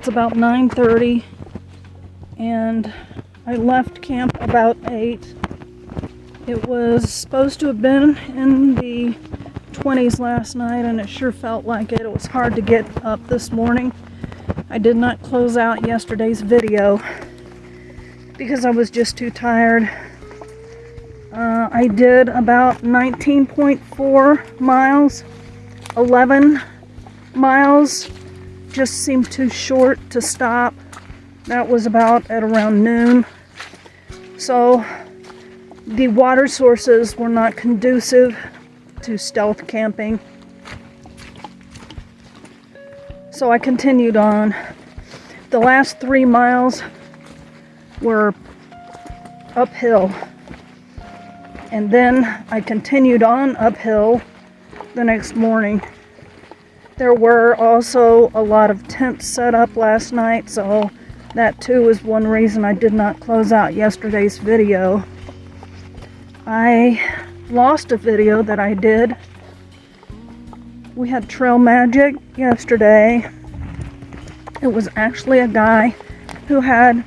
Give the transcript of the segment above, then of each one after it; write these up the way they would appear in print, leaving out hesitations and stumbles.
It's about 9:30 and I left camp about 8. It was supposed to have been in the 20s last night and it sure felt like it. It was hard to get up this morning. I did not close out yesterday's video because I was just too tired. I did about 19.4 miles. 11 miles just seemed too short to stop. That was about at around noon. So the water sources were not conducive to stealth camping. So I continued on. The last 3 miles were uphill. And then I continued on uphill the next morning. There were also a lot of tents set up last night, so that too is one reason I did not close out yesterday's video. I lost a video that I did. We had trail magic yesterday. It was actually a guy who had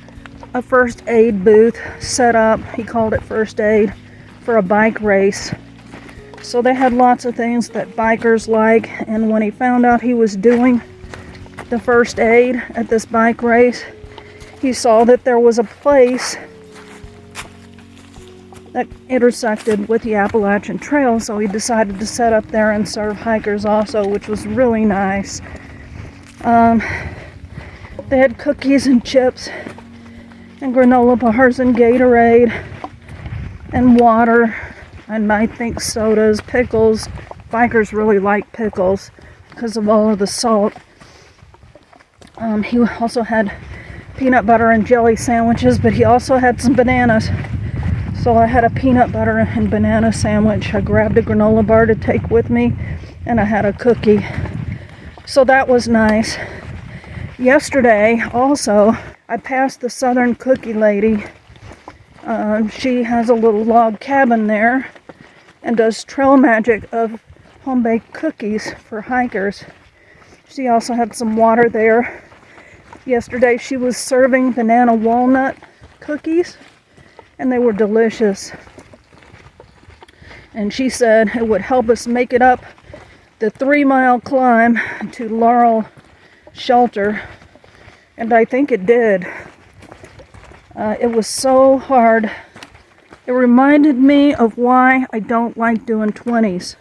a first aid booth set up. He called it first aid for a bike race. So they had lots of things that bikers like, and when he found out he was doing the first aid at this bike race, he saw that there was a place that intersected with the Appalachian Trail, so he decided to set up there and serve hikers also, which was really nice. They had cookies and chips and granola bars and Gatorade and water, and I think sodas, pickles. Bikers really like pickles because of all of the salt. He also had peanut butter and jelly sandwiches, but he also had some bananas. So I had a peanut butter and banana sandwich. I grabbed a granola bar to take with me, and I had a cookie. So that was nice. Yesterday, also, I passed the Southern Cookie Lady. She has a little log cabin there and does trail magic of home-baked cookies for hikers. She also had some water there. Yesterday she was serving banana walnut cookies and they were delicious. And she said it would help us make it up the 3-mile climb to Laurel Shelter, and I think it did. It was so hard. It reminded me of why I don't like doing 20s.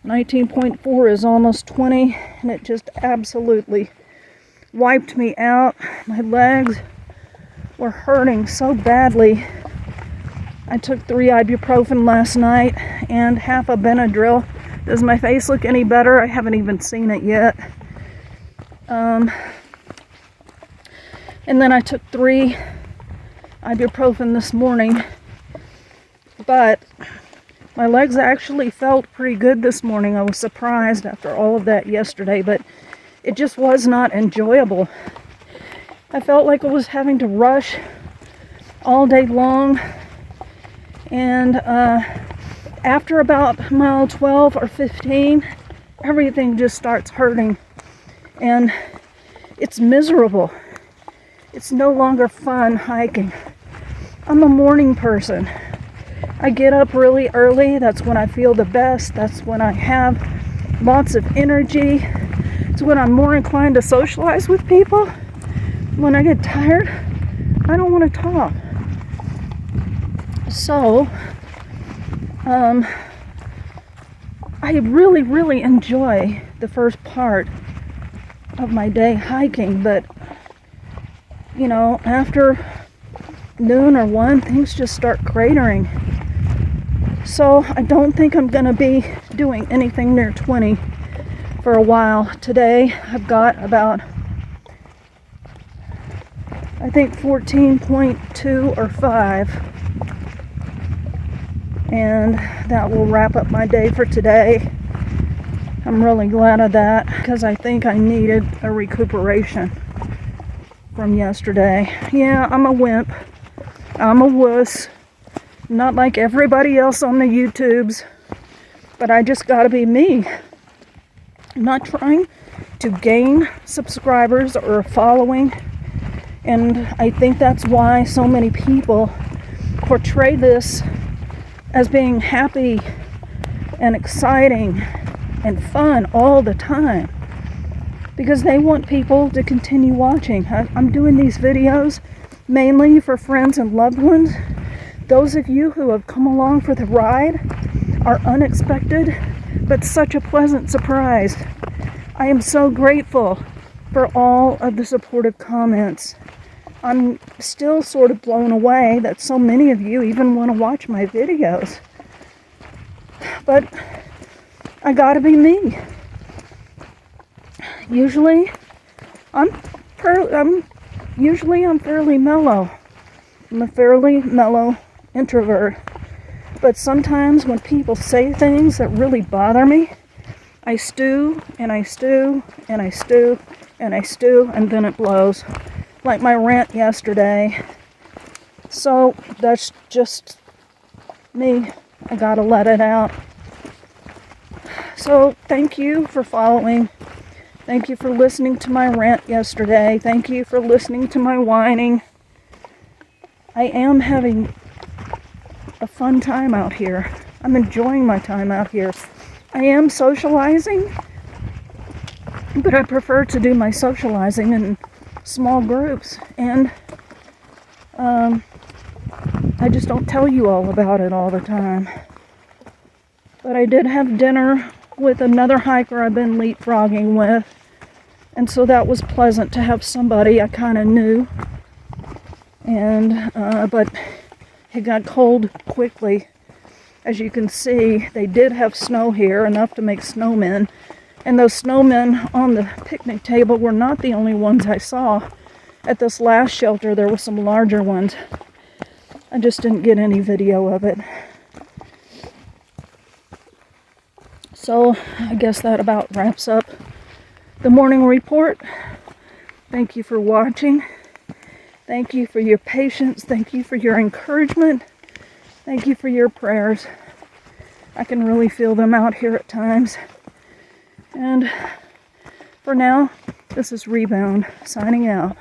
19.4 is almost 20, and it just absolutely wiped me out. My legs were hurting so badly. I took 3 ibuprofen last night and half a Benadryl. Does my face look any better? I haven't even seen it yet. And then I took 3 ibuprofen this morning, but my legs actually felt pretty good this morning. I was surprised after all of that yesterday, but it just was not enjoyable. I felt like I was having to rush all day long, and after about mile 12 or 15, everything just starts hurting, and it's miserable. It's no longer fun hiking. I'm a morning person. I get up really early. That's when I feel the best. That's when I have lots of energy. It's when I'm more inclined to socialize with people. When I get tired, I don't want to talk. So, I really, really enjoy the first part of my day hiking, but you know, after noon or 1, things just start cratering. So I don't think I'm gonna be doing anything near 20 for a while. Today I've got about, I think 14.2 or 5, and that will wrap up my day for today. I'm really glad of that because I think I needed a recuperation from yesterday. Yeah, I'm a wimp. I'm a wuss. Not like everybody else on the YouTubes, but I just gotta be me. I'm not trying to gain subscribers or a following, and I think that's why so many people portray this as being happy and exciting and fun all the time, because they want people to continue watching. I'm doing these videos mainly for friends and loved ones. Those of you who have come along for the ride are unexpected, but such a pleasant surprise. I am so grateful for all of the supportive comments. I'm still sort of blown away that so many of you even want to watch my videos. But I gotta be me. Usually I'm fairly mellow. I'm a fairly mellow introvert. But sometimes when people say things that really bother me, I stew and I stew and I stew and I stew, and then it blows. Like my rant yesterday. So that's just me. I gotta let it out. So thank you for following. Thank you for listening to my rant yesterday. Thank you for listening to my whining. I am having a fun time out here. I'm enjoying my time out here. I am socializing, but I prefer to do my socializing in small groups, and I just don't tell you all about it all the time. But I did have dinner with another hiker I've been leapfrogging with, and so that was pleasant to have somebody I kind of knew. And but it got cold quickly. As you can see, they did have snow here, enough to make snowmen. And those snowmen on the picnic table were not the only ones I saw. At this last shelter, there were some larger ones. I just didn't get any video of it. So I guess that about wraps up the morning report. Thank you for watching. Thank you for your patience. Thank you for your encouragement. Thank you for your prayers. I can really feel them out here at times. And for now, this is Rebound signing out.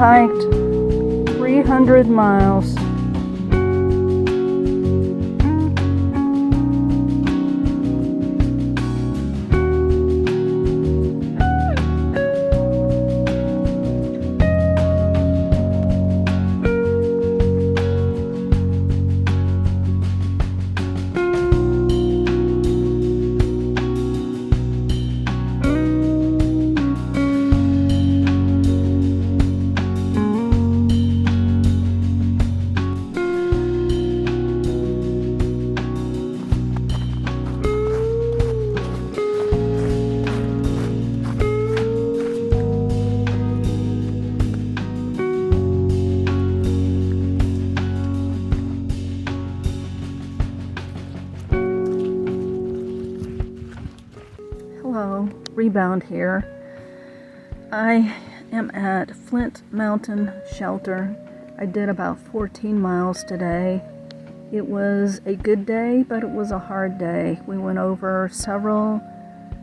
hiked 300 miles. Hello, Rebound here. I am at Flint Mountain Shelter. I did about 14 miles today. It was a good day, but it was a hard day. We went over several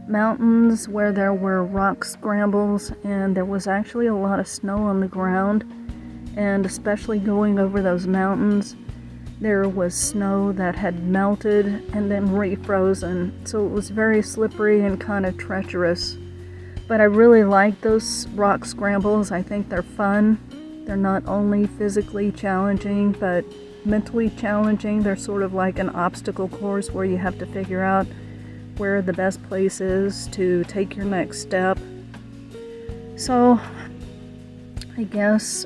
mountains where there were rock scrambles, and there was actually a lot of snow on the ground. And especially going over those mountains, there was snow that had melted and then refrozen, so it was very slippery and kind of treacherous. But I really like those rock scrambles. I think they're fun. They're not only physically challenging, but mentally challenging. They're sort of like an obstacle course where you have to figure out where the best place is to take your next step. So I guess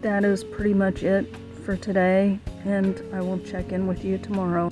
that is pretty much it for today, and I will check in with you tomorrow.